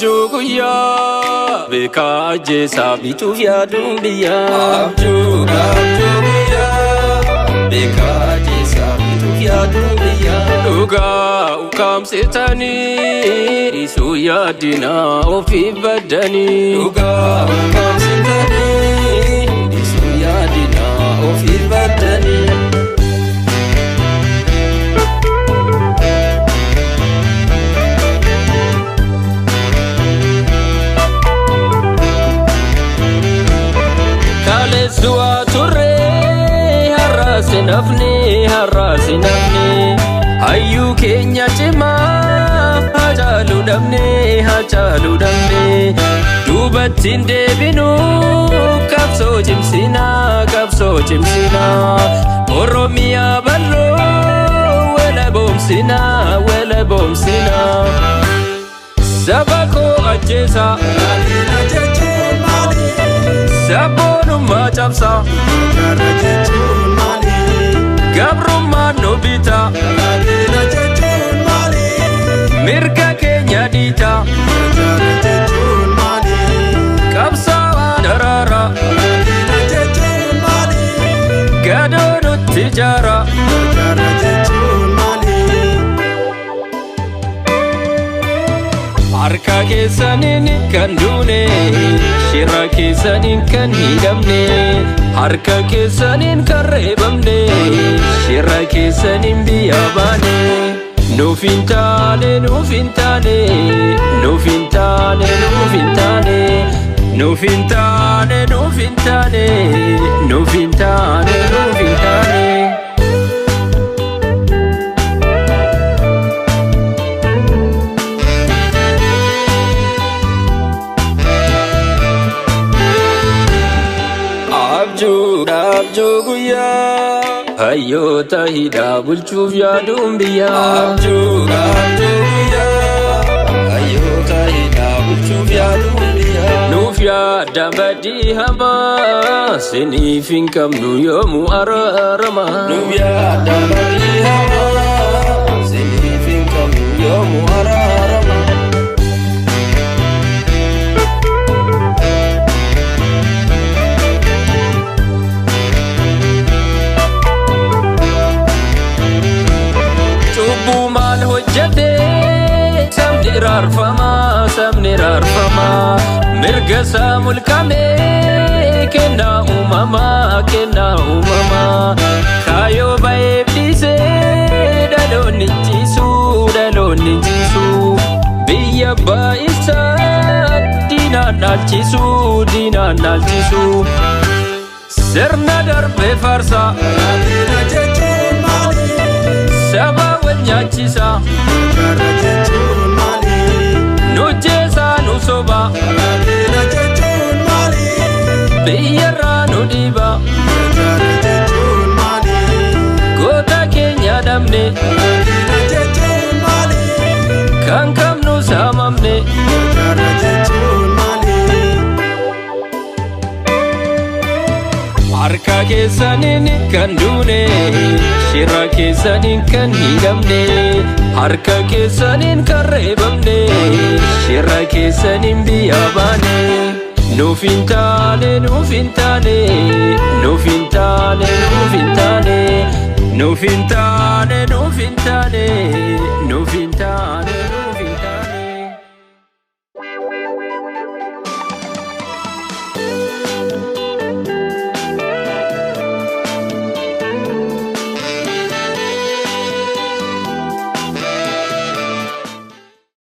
Abjuguya beka jesa bitu vya dumbia Abjuguya beka jesa bitu vya dumbia Uga ukam setani isu yadina ofi badani Uga ukam setani isu yadina ofi badani Dua turre harase nafni Ayu kenya cema hajalu damne Dubatin debinu kapso jimsina Oromia ballo wala bomsina Sabako ajesa Sabonu macamsa Gabruma nobita Mirga kenya dita Kapsawa darara Gadono tijara Harka keessanin kan duune shira keessanin kan hidhamne Harka keessanin kan reebamne shira keessanin biyya baane Nuuf hin taane Abjuguya hayyota hidha bulchuuf yaaduun biyya Abjuguya hayyota hidha bulchuuf yaaduun biyya Nuuf yaada badii hamaa siniif hin qabnu yoomuu araarama Nuuf yaada badii hamaa siniif hin qabnu yoomuu araarama Samni rarfama mirga samul kame kenna umama kayo baebdise daloni jisu biya baisa dina nalchisu serna darbe farsa saba wanyachisa Nujesa nusoba Biyara nudiba Kota kenya damne Kankam nusamamne Harka keessanin kan duune shira keessanin kan hidhamne Harka keessanin kan reebamne shira keessanin biyya baane Nuuf hin taane